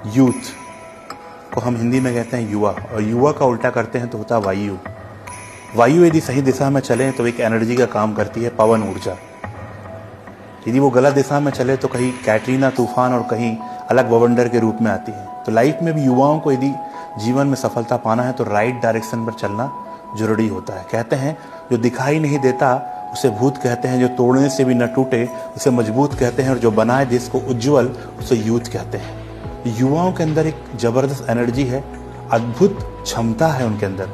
Youth को हम हिंदी में कहते हैं युवा, और युवा का उल्टा करते हैं तो होता है वायु। वायु यदि सही दिशा में चले तो एक एनर्जी का काम करती है, पवन ऊर्जा। यदि वो गलत दिशा में चले तो कहीं कैटरीना तूफान और कहीं अलग बवंडर के रूप में आती है। तो लाइफ में भी युवाओं को यदि जीवन में सफलता पाना है तो राइट डायरेक्शन पर चलना जरूरी होता है। कहते हैं जो दिखाई नहीं देता उसे भूत कहते हैं, जो तोड़ने से भी न टूटे उसे मजबूत कहते हैं, और जो बनाए जिसको उज्जवल उसे यूथ कहते हैं। युवाओं के अंदर एक जबरदस्त एनर्जी है, अद्भुत क्षमता है उनके अंदर,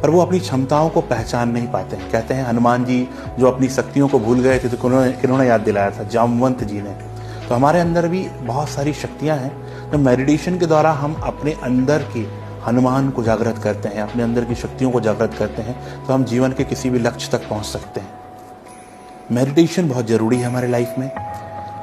पर वो अपनी क्षमताओं को पहचान नहीं पाते हैं। कहते हैं हनुमान जी जो अपनी शक्तियों को भूल गए थे तो किन्होंने याद दिलाया था? जामवंत जी ने। तो हमारे अंदर भी बहुत सारी शक्तियां हैं जो मेडिटेशन के द्वारा हम अपने अंदर की हनुमान को जागृत करते हैं, अपने अंदर की शक्तियों को जागृत करते हैं, तो हम जीवन के किसी भी लक्ष्य तक पहुंच सकते हैं। मेडिटेशन बहुत ज़रूरी है हमारे लाइफ में।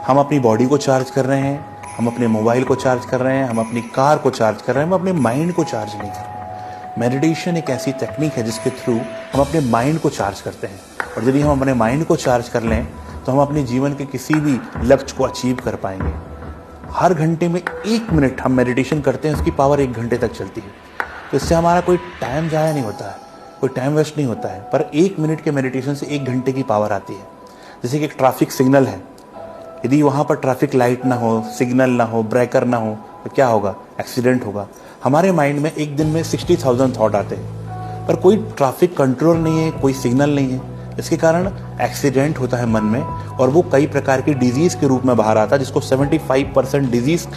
हम अपनी बॉडी को चार्ज कर रहे हैं, हम अपने मोबाइल को चार्ज कर रहे हैं, हम अपनी कार को चार्ज कर रहे हैं, हम अपने माइंड को चार्ज नहीं कर रहे। मेडिटेशन एक ऐसी टेक्निक है जिसके थ्रू हम अपने माइंड को चार्ज करते हैं, और यदि हम अपने माइंड को चार्ज कर लें तो हम अपने जीवन के किसी भी लक्ष्य को अचीव कर पाएंगे। हर घंटे में 1 मिनट हम मेडिटेशन करते हैं, उसकी पावर 1 घंटे तक चलती है। तो इससे हमारा कोई टाइम ज़ाया नहीं होता है, कोई टाइम वेस्ट नहीं होता है, पर 1 मिनट के मेडिटेशन से 1 घंटे की पावर आती है। जैसे कि एक ट्रैफिक सिग्नल है, यदि वहाँ पर ट्रैफिक लाइट ना हो, सिग्नल ना हो, ब्रेकर ना हो तो क्या होगा? एक्सीडेंट होगा। हमारे माइंड में एक दिन में 60,000 थॉट आते हैं, पर कोई ट्रैफिक कंट्रोल नहीं है, कोई सिग्नल नहीं है, इसके कारण एक्सीडेंट होता है मन में, और वो कई प्रकार की डिजीज के रूप में बाहर आता है, जिसको 75% डिजीज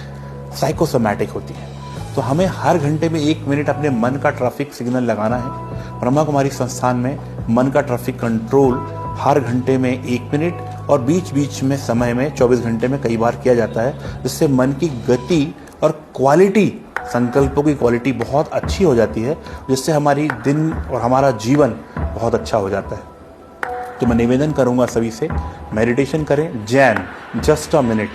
साइकोसोमैटिक होती है। तो हमें हर घंटे में 1 मिनट अपने मन का ट्रैफिक सिग्नल लगाना है। ब्रह्मा कुमारी संस्थान में मन का ट्रैफिक कंट्रोल हर घंटे में 1 मिनट और बीच बीच में समय में 24 घंटे में कई बार किया जाता है, जिससे मन की गति और क्वालिटी, संकल्पों की क्वालिटी बहुत अच्छी हो जाती है, जिससे हमारी दिन और हमारा जीवन बहुत अच्छा हो जाता है। तो मैं निवेदन करूंगा सभी से, मेडिटेशन करें। Jain, just a minute.